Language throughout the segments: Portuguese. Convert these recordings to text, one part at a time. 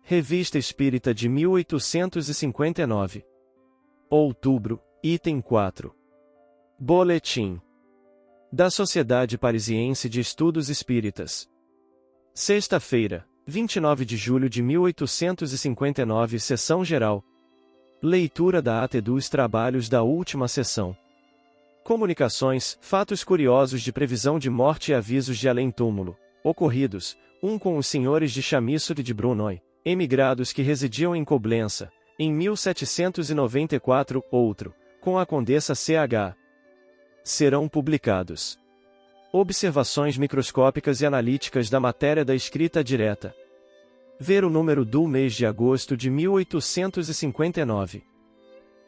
Revista Espírita de 1859. Outubro, item 4. Boletim da Sociedade Parisiense de Estudos Espíritas. Sexta-feira, 29 de julho de 1859. Sessão geral. Leitura da ata dos trabalhos da última sessão. Comunicações, fatos curiosos de previsão de morte e avisos de além-túmulo, ocorridos, um com os senhores de Chamiço e de Brunoy, emigrados que residiam em Coblença, em 1794, outro, com a Condessa C.H. Serão publicados. Observações microscópicas e analíticas da matéria da escrita direta. Ver o número do mês de agosto de 1859.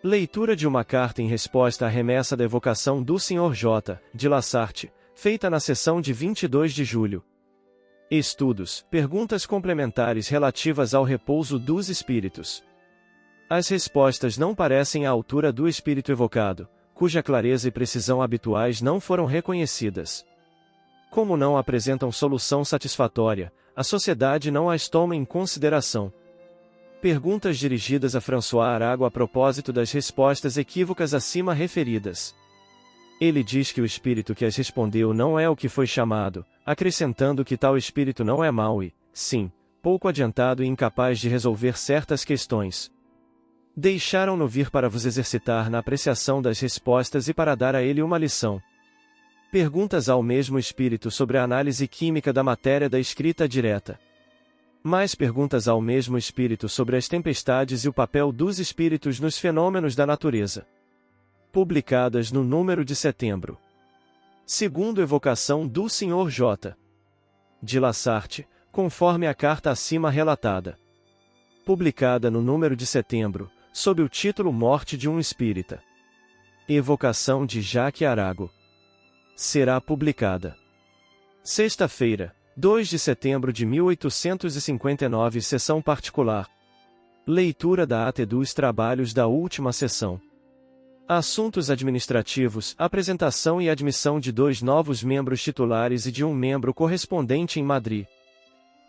Leitura de uma carta em resposta à remessa da evocação do Sr. J. de Lassarte, feita na sessão de 22 de julho. Estudos, perguntas complementares relativas ao repouso dos espíritos. As respostas não parecem à altura do espírito evocado, cuja clareza e precisão habituais não foram reconhecidas. Como não apresentam solução satisfatória, a sociedade não as toma em consideração. Perguntas dirigidas a François Arago a propósito das respostas equívocas acima referidas. Ele diz que o espírito que as respondeu não é o que foi chamado, acrescentando que tal espírito não é mau e, sim, pouco adiantado e incapaz de resolver certas questões. Deixaram-no vir para vos exercitar na apreciação das respostas e para dar a ele uma lição. Perguntas ao mesmo espírito sobre a análise química da matéria da escrita direta. Mais perguntas ao mesmo espírito sobre as tempestades e o papel dos espíritos nos fenômenos da natureza. Publicadas no número de setembro. Segundo evocação do Sr. J. de Lassarte, conforme a carta acima relatada. Publicada no número de setembro, sob o título Morte de um Espírita. Evocação de Jacques Arago. Será publicada. Sexta-feira, 2 de setembro de 1859. Sessão particular. Leitura da ata dos trabalhos da última sessão. Assuntos administrativos, apresentação e admissão de 2 novos membros titulares e de um membro correspondente em Madrid.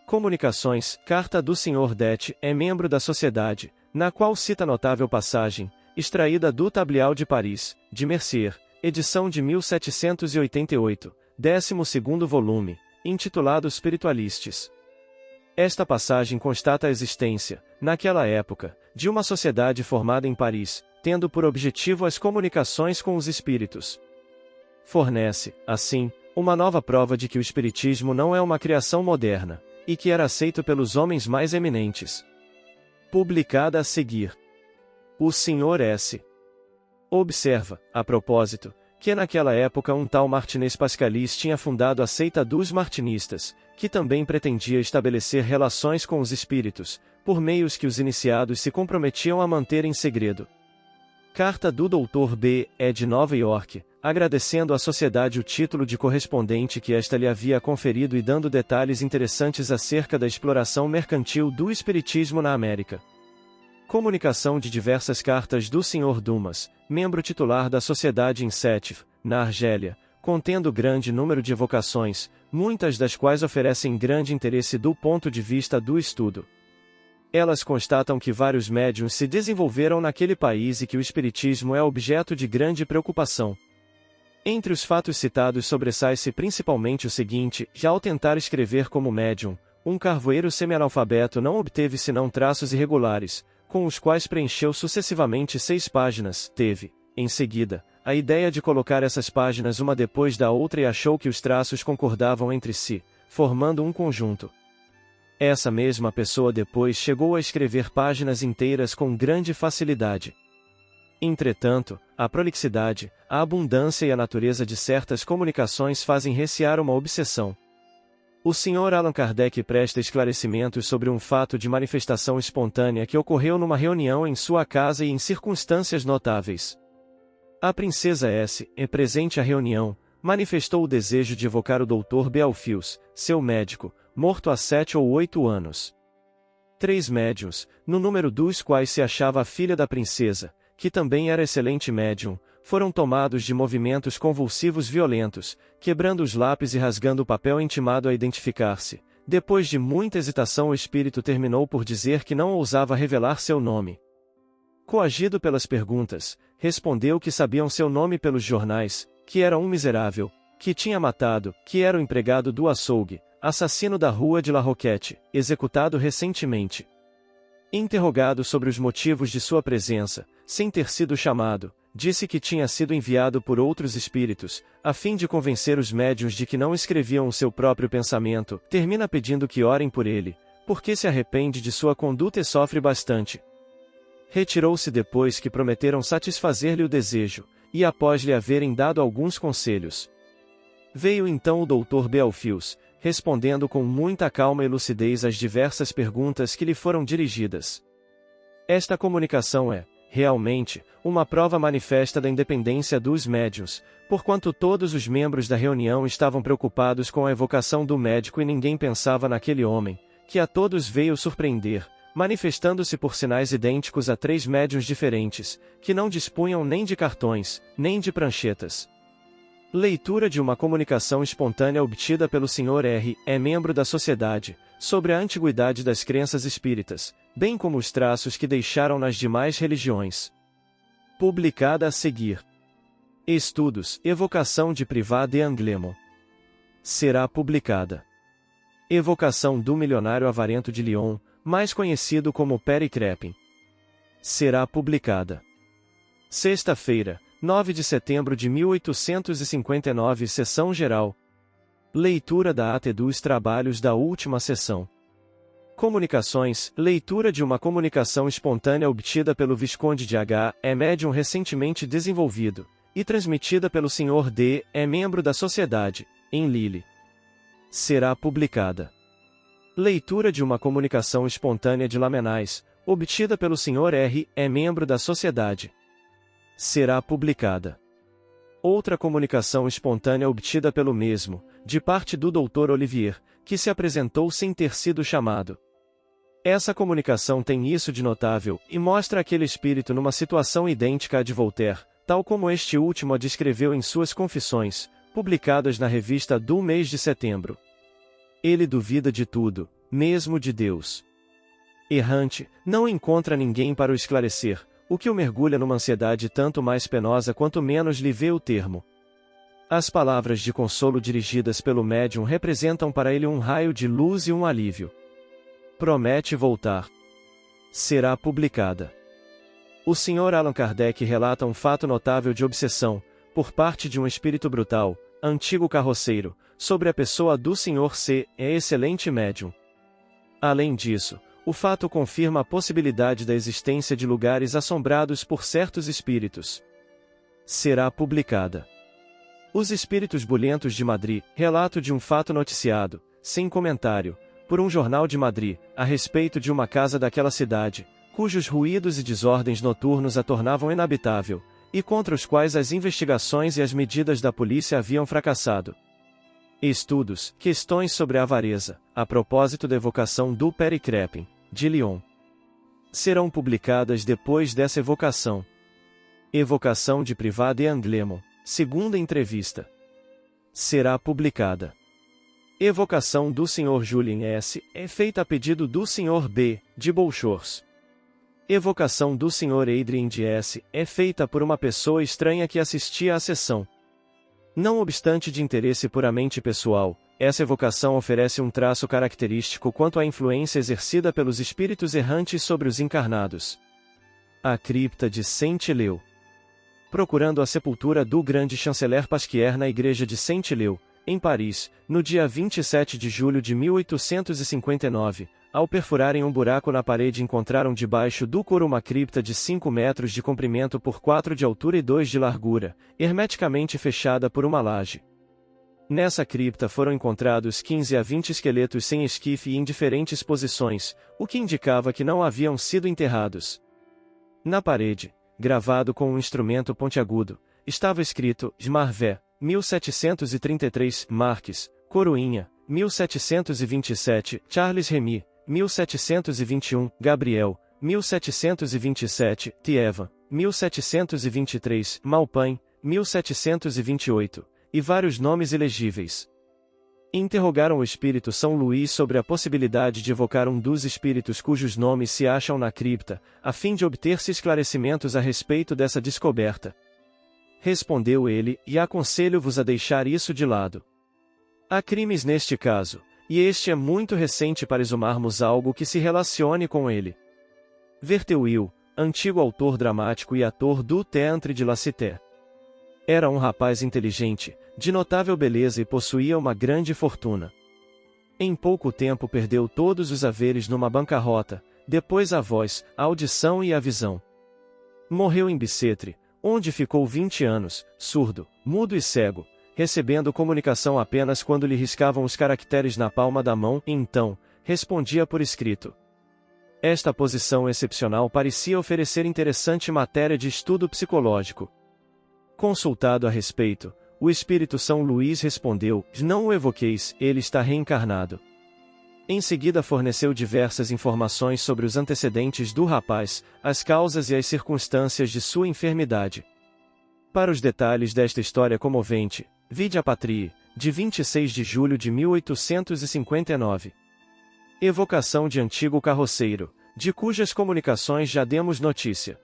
Comunicações, carta do Sr. Det, é membro da sociedade, na qual cita notável passagem, extraída do Tablial de Paris, de Mercier, edição de 1788, 12º volume, intitulado Spiritualistes. Esta passagem constata a existência, naquela época, de uma sociedade formada em Paris, tendo por objetivo as comunicações com os espíritos. Fornece, assim, uma nova prova de que o espiritismo não é uma criação moderna, e que era aceito pelos homens mais eminentes. Publicada a seguir. O Sr. S. observa, a propósito, que naquela época um tal Martinez Pascalis tinha fundado a seita dos martinistas, que também pretendia estabelecer relações com os espíritos, por meios que os iniciados se comprometiam a manter em segredo. Carta do Dr. B. E. de Nova York, agradecendo à sociedade o título de correspondente que esta lhe havia conferido e dando detalhes interessantes acerca da exploração mercantil do espiritismo na América. Comunicação de diversas cartas do Sr. Dumas, membro titular da sociedade em Sétif, na Argélia, contendo grande número de evocações, muitas das quais oferecem grande interesse do ponto de vista do estudo. Elas constatam que vários médiuns se desenvolveram naquele país e que o espiritismo é objeto de grande preocupação. Entre os fatos citados sobressai-se principalmente o seguinte: já ao tentar escrever como médium, um carvoeiro semi-analfabeto não obteve senão traços irregulares, com os quais preencheu sucessivamente 6 páginas. Teve, em seguida, a ideia de colocar essas páginas uma depois da outra e achou que os traços concordavam entre si, formando um conjunto. Essa mesma pessoa depois chegou a escrever páginas inteiras com grande facilidade. Entretanto, a prolixidade, a abundância e a natureza de certas comunicações fazem recear uma obsessão. O Sr. Allan Kardec presta esclarecimentos sobre um fato de manifestação espontânea que ocorreu numa reunião em sua casa e em circunstâncias notáveis. A princesa S., presente à reunião, manifestou o desejo de evocar o Dr. Belfius, seu médico, morto há 7 ou 8 anos. 3 médiuns, no número dos quais se achava a filha da princesa, que também era excelente médium, foram tomados de movimentos convulsivos violentos, quebrando os lápis e rasgando o papel intimado a identificar-se, Depois de muita hesitação, o espírito terminou por dizer que não ousava revelar seu nome. Coagido pelas perguntas, respondeu que sabiam seu nome pelos jornais, que era um miserável, que tinha matado, que era o empregado do açougue, assassino da rua de La Roquette, executado recentemente. Interrogado sobre os motivos de sua presença, sem ter sido chamado, disse que tinha sido enviado por outros espíritos, a fim de convencer os médiuns de que não escreviam o seu próprio pensamento. Termina pedindo que orem por ele, porque se arrepende de sua conduta e sofre bastante. Retirou-se depois que prometeram satisfazer-lhe o desejo, e após lhe haverem dado alguns conselhos. Veio então o Dr. Belfius, respondendo com muita calma e lucidez às diversas perguntas que lhe foram dirigidas. Esta comunicação é, realmente, uma prova manifesta da independência dos médiuns, porquanto todos os membros da reunião estavam preocupados com a evocação do médico e ninguém pensava naquele homem, que a todos veio surpreender, manifestando-se por sinais idênticos a 3 médiuns diferentes, que não dispunham nem de cartões, nem de pranchetas. Leitura de uma comunicação espontânea obtida pelo Sr. R., membro da Sociedade, sobre a antiguidade das crenças espíritas, bem como os traços que deixaram nas demais religiões. Publicada a seguir. Estudos, Evocação de Privat d'Anglemont. Será publicada. Evocação do milionário avarento de Lyon, mais conhecido como Peri Crepin. Será publicada. Sexta-feira, 9 de setembro de 1859, Sessão Geral. Leitura da ata dos trabalhos da última sessão. Comunicações, leitura de uma comunicação espontânea obtida pelo Visconde de H., médium recentemente desenvolvido, e transmitida pelo Sr. D., membro da Sociedade, em Lille. Será publicada. Leitura de uma comunicação espontânea de Lamennais, obtida pelo Sr. R., membro da Sociedade. Será publicada. Outra comunicação espontânea obtida pelo mesmo, de parte do Dr. Olivier, que se apresentou sem ter sido chamado. Essa comunicação tem isso de notável, e mostra aquele espírito numa situação idêntica à de Voltaire, tal como este último a descreveu em suas confissões, publicadas na revista do mês de setembro. Ele duvida de tudo, mesmo de Deus. Errante, não encontra ninguém para o esclarecer, o que o mergulha numa ansiedade tanto mais penosa quanto menos lhe vê o termo. As palavras de consolo dirigidas pelo médium representam para ele um raio de luz e um alívio. Promete voltar. Será publicada. O Sr. Allan Kardec relata um fato notável de obsessão, por parte de um espírito brutal, antigo carroceiro, sobre a pessoa do Sr. C., excelente médium. Além disso, o fato confirma a possibilidade da existência de lugares assombrados por certos espíritos. Será publicada. Os Espíritos Bulhentos de Madrid, relato de um fato noticiado, sem comentário, por um jornal de Madrid, a respeito de uma casa daquela cidade, cujos ruídos e desordens noturnos a tornavam inabitável, e contra os quais as investigações e as medidas da polícia haviam fracassado. Estudos, questões sobre a avareza, a propósito da evocação do Peri Crepin, de Lyon. Serão publicadas depois dessa evocação. Evocação de Privat d'Anglemont, segunda entrevista. Será publicada. Evocação do Sr. Julien S., feita a pedido do Sr. B., de Bolchors. Evocação do Sr. Adrien de S., feita por uma pessoa estranha que assistia à sessão. Não obstante de interesse puramente pessoal, essa evocação oferece um traço característico quanto à influência exercida pelos espíritos errantes sobre os encarnados. A cripta de Saint-Leu. Procurando a sepultura do grande chanceler Pasquier na igreja de Saint-Leu, em Paris, no dia 27 de julho de 1859, ao perfurarem um buraco na parede encontraram debaixo do coro uma cripta de 5 metros de comprimento por 4 de altura e 2 de largura, hermeticamente fechada por uma laje. Nessa cripta foram encontrados 15 a 20 esqueletos sem esquife e em diferentes posições, o que indicava que não haviam sido enterrados. Na parede, gravado com um instrumento pontiagudo, estava escrito Marvé, 1733, Marques, Coroinha, 1727, Charles Remy, 1721, Gabriel, 1727, Thiévan, 1723, Malpain, 1728, e vários nomes ilegíveis. Interrogaram o espírito São Luís sobre a possibilidade de evocar um dos espíritos cujos nomes se acham na cripta, a fim de obter-se esclarecimentos a respeito dessa descoberta. Respondeu ele, e aconselho-vos a deixar isso de lado. Há crimes neste caso, e este é muito recente para exumarmos algo que se relacione com ele. Verteuil, antigo autor dramático e ator do Théâtre de la Cité. Era um rapaz inteligente, de notável beleza e possuía uma grande fortuna. Em pouco tempo perdeu todos os haveres numa bancarrota, depois a voz, a audição e a visão. Morreu em Bicêtre, onde ficou 20 anos, surdo, mudo e cego, recebendo comunicação apenas quando lhe riscavam os caracteres na palma da mão, e então, respondia por escrito. Esta posição excepcional parecia oferecer interessante matéria de estudo psicológico. Consultado a respeito, o espírito São Luís respondeu: não o evoqueis, ele está reencarnado. Em seguida forneceu diversas informações sobre os antecedentes do rapaz, as causas e as circunstâncias de sua enfermidade. Para os detalhes desta história comovente, vide a Patrie, de 26 de julho de 1859. Evocação de antigo carroceiro, de cujas comunicações já demos notícia.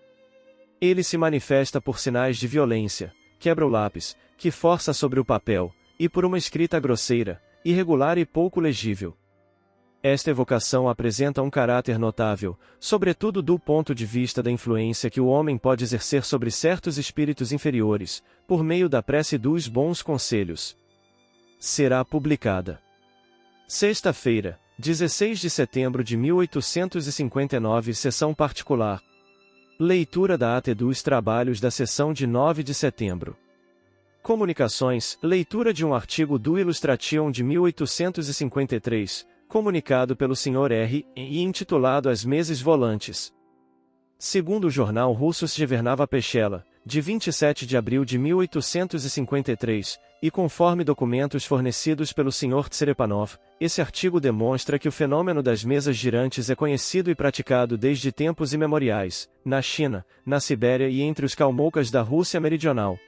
Ele se manifesta por sinais de violência, quebra o lápis, que força sobre o papel, e por uma escrita grosseira, irregular e pouco legível. Esta evocação apresenta um caráter notável, sobretudo do ponto de vista da influência que o homem pode exercer sobre certos espíritos inferiores, por meio da prece e dos bons conselhos. Será publicada. Sexta-feira, 16 de setembro de 1859, sessão particular. Leitura da ata dos trabalhos da sessão de 9 de setembro. Comunicações, leitura de um artigo do Illustration de 1853, comunicado pelo Sr. R. e intitulado As Meses Volantes. Segundo o jornal russo Severnava Pechela, de 27 de abril de 1853, e conforme documentos fornecidos pelo Sr. Tserepanov, esse artigo demonstra que o fenômeno das mesas girantes é conhecido e praticado desde tempos imemoriais, na China, na Sibéria e entre os calmoucas da Rússia meridional.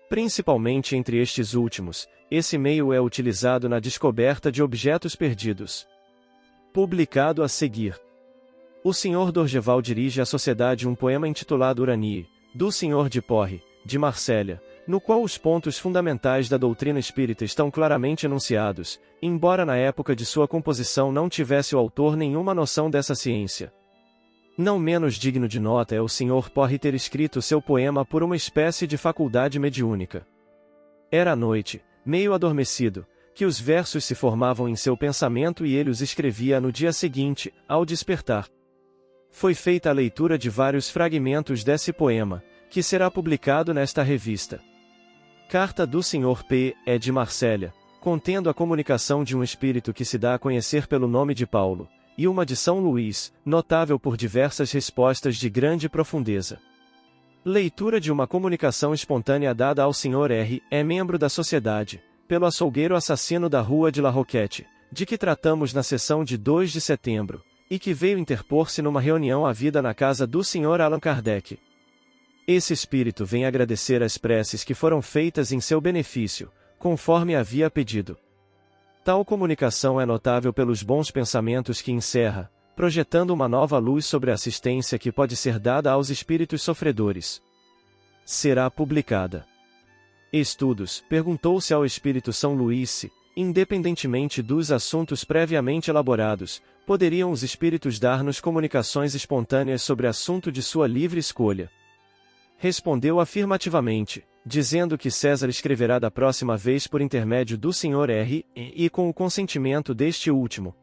Principalmente entre estes últimos, esse meio é utilizado na descoberta de objetos perdidos. Publicado a seguir. O Sr. Dorgeval dirige à sociedade um poema intitulado Uranie, do Sr. de Porre, de Marsella, no qual os pontos fundamentais da doutrina espírita estão claramente enunciados, embora na época de sua composição não tivesse o autor nenhuma noção dessa ciência. Não menos digno de nota é o Sr. Porre ter escrito seu poema por uma espécie de faculdade mediúnica. Era à noite, meio adormecido, que os versos se formavam em seu pensamento e ele os escrevia no dia seguinte, ao despertar. Foi feita a leitura de vários fragmentos desse poema, que será publicado nesta revista. Carta do Sr. P. é de Marsella, contendo a comunicação de um espírito que se dá a conhecer pelo nome de Paulo, e uma de São Luís, notável por diversas respostas de grande profundeza. Leitura de uma comunicação espontânea dada ao Sr. R., é membro da sociedade, pelo açougueiro assassino da Rua de La Roquette, de que tratamos na sessão de 2 de setembro, e que veio interpor-se numa reunião havida na casa do Sr. Allan Kardec. Esse espírito vem agradecer as preces que foram feitas em seu benefício, conforme havia pedido. Tal comunicação é notável pelos bons pensamentos que encerra, projetando uma nova luz sobre a assistência que pode ser dada aos espíritos sofredores. Será publicada. Estudos, perguntou-se ao espírito São Luís se, independentemente dos assuntos previamente elaborados, poderiam os espíritos dar-nos comunicações espontâneas sobre assunto de sua livre escolha. Respondeu afirmativamente, dizendo que César escreverá da próxima vez por intermédio do Sr. R. e com o consentimento deste último.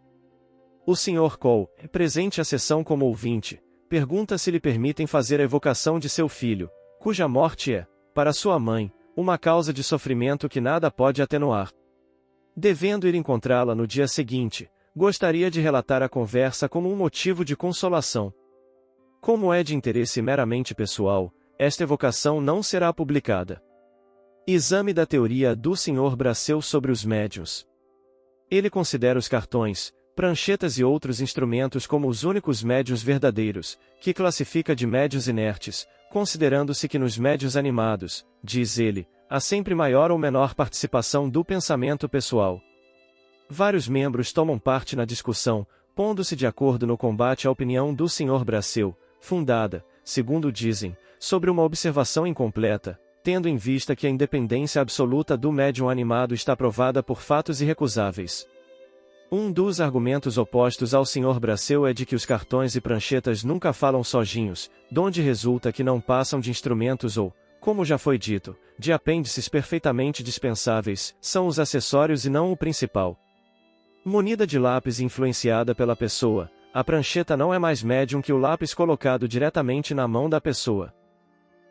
O Sr. Cole, presente à sessão como ouvinte, pergunta se lhe permitem fazer a evocação de seu filho, cuja morte é, para sua mãe, uma causa de sofrimento que nada pode atenuar. Devendo ir encontrá-la no dia seguinte, gostaria de relatar a conversa como um motivo de consolação. Como é de interesse meramente pessoal, esta evocação não será publicada. Exame da teoria do Sr. Braceu sobre os médiuns. Ele considera os cartões, pranchetas e outros instrumentos como os únicos médiuns verdadeiros, que classifica de médiuns inertes, considerando-se que nos médiuns animados, diz ele, há sempre maior ou menor participação do pensamento pessoal. Vários membros tomam parte na discussão, pondo-se de acordo no combate à opinião do Sr. Brasseu, fundada, segundo dizem, sobre uma observação incompleta, tendo em vista que a independência absoluta do médium animado está provada por fatos irrecusáveis. Um dos argumentos opostos ao Sr. Brasseu é de que os cartões e pranchetas nunca falam sozinhos, donde resulta que não passam de instrumentos ou, como já foi dito, de apêndices perfeitamente dispensáveis, são os acessórios e não o principal. Munida de lápis e influenciada pela pessoa, a prancheta não é mais médium que o lápis colocado diretamente na mão da pessoa.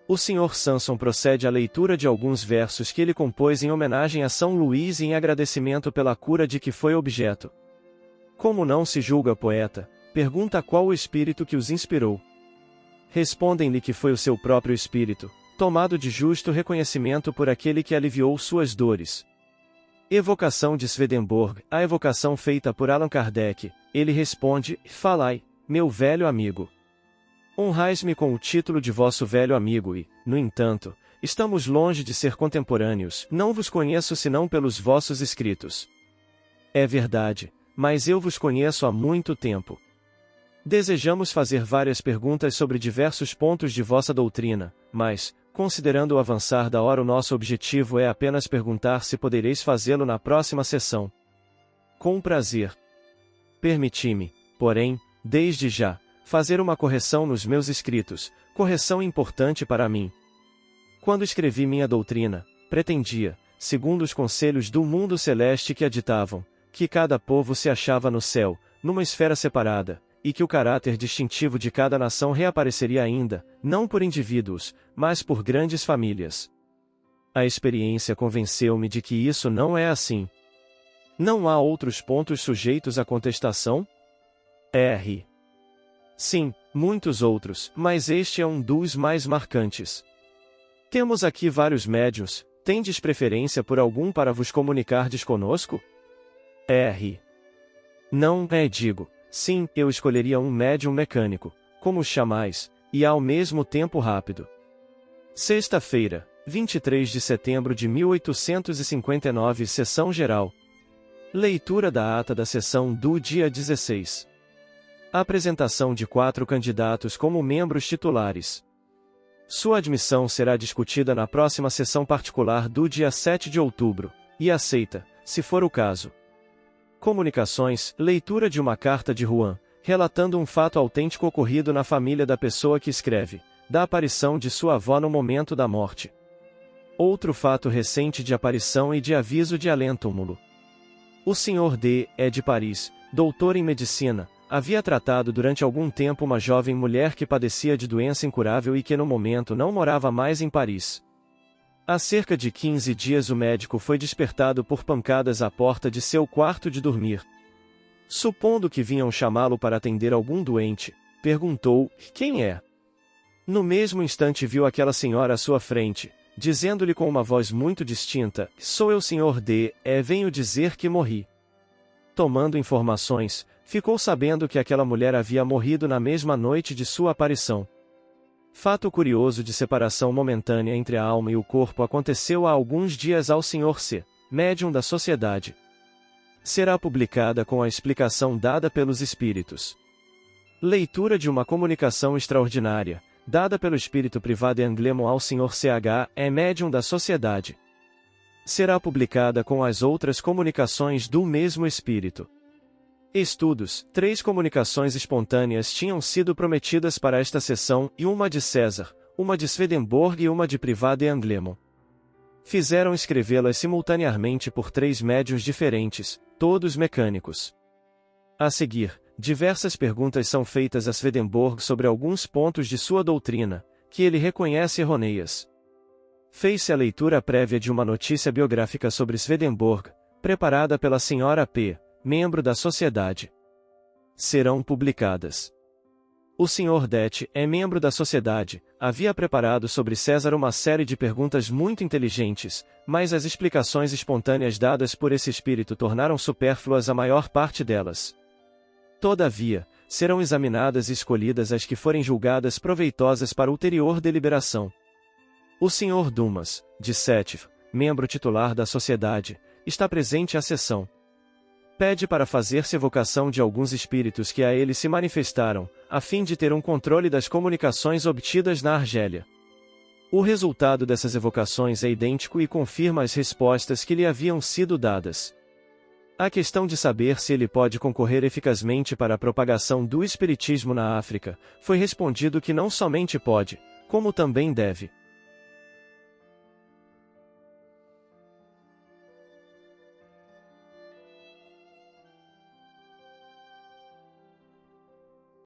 O Sr. Sanson procede à leitura de alguns versos que ele compôs em homenagem a São Luís e em agradecimento pela cura de que foi objeto. Como não se julga poeta, pergunta qual o espírito que os inspirou. Respondem-lhe que foi o seu próprio espírito, tomado de justo reconhecimento por aquele que aliviou suas dores. Evocação de Swedenborg, a evocação feita por Allan Kardec, ele responde: falai, meu velho amigo. Honrais-me com o título de vosso velho amigo e, no entanto, estamos longe de ser contemporâneos, não vos conheço senão pelos vossos escritos. É verdade, mas eu vos conheço há muito tempo. Desejamos fazer várias perguntas sobre diversos pontos de vossa doutrina, mas, considerando o avançar da hora, o nosso objetivo é apenas perguntar se podereis fazê-lo na próxima sessão. Com prazer. Permiti-me, porém, desde já, fazer uma correção nos meus escritos, correção importante para mim. Quando escrevi minha doutrina, pretendia, segundo os conselhos do mundo celeste que a ditavam, que cada povo se achava no céu, numa esfera separada, e que o caráter distintivo de cada nação reapareceria ainda, não por indivíduos, mas por grandes famílias. A experiência convenceu-me de que isso não é assim. Não há outros pontos sujeitos à contestação? R. Sim, muitos outros, mas este é um dos mais marcantes. Temos aqui vários médiuns, tendes preferência por algum para vos comunicardes conosco? R. Não, digo. Sim, eu escolheria um médium mecânico, como os chamais, e ao mesmo tempo rápido. Sexta-feira, 23 de setembro de 1859, Sessão Geral. Leitura da ata da sessão do dia 16. Apresentação de 4 candidatos como membros titulares. Sua admissão será discutida na próxima sessão particular do dia 7 de outubro, e aceita, se for o caso. Comunicações, leitura de uma carta de Juan, relatando um fato autêntico ocorrido na família da pessoa que escreve, da aparição de sua avó no momento da morte. Outro fato recente de aparição e de aviso de além-túmulo. O Sr. D. é de Paris, doutor em medicina, havia tratado durante algum tempo uma jovem mulher que padecia de doença incurável e que no momento não morava mais em Paris. Há cerca de 15 dias o médico foi despertado por pancadas à porta de seu quarto de dormir. Supondo que vinham chamá-lo para atender algum doente, perguntou: quem é? No mesmo instante viu aquela senhora à sua frente, dizendo-lhe com uma voz muito distinta: sou eu, Sr. D., venho dizer que morri. Tomando informações, ficou sabendo que aquela mulher havia morrido na mesma noite de sua aparição. Fato curioso de separação momentânea entre a alma e o corpo aconteceu há alguns dias ao Sr. C., médium da sociedade. Será publicada com a explicação dada pelos espíritos. Leitura de uma comunicação extraordinária, dada pelo espírito privado de Anglemon ao Sr. CH, médium da sociedade. Será publicada com as outras comunicações do mesmo espírito. Estudos, 3 comunicações espontâneas tinham sido prometidas para esta sessão, e uma de César, uma de Swedenborg e uma de privado de Anglemon. Fizeram escrevê-las simultaneamente por 3 médiuns diferentes, todos mecânicos. A seguir, diversas perguntas são feitas a Swedenborg sobre alguns pontos de sua doutrina, que ele reconhece errôneas. Fez-se a leitura prévia de uma notícia biográfica sobre Swedenborg, preparada pela Sra. P., membro da sociedade. Serão publicadas. O Sr. Det, membro da sociedade, havia preparado sobre César uma série de perguntas muito inteligentes, mas as explicações espontâneas dadas por esse espírito tornaram supérfluas a maior parte delas. Todavia, serão examinadas e escolhidas as que forem julgadas proveitosas para ulterior deliberação. O Sr. Dumas, de Sétif, membro titular da sociedade, está presente à sessão. pede para fazer-se evocação de alguns espíritos que a ele se manifestaram, a fim de ter um controle das comunicações obtidas na Argélia. O resultado dessas evocações é idêntico e confirma as respostas que lhe haviam sido dadas. A questão de saber se ele pode concorrer eficazmente para a propagação do espiritismo na África, foi respondido que não somente pode, como também deve.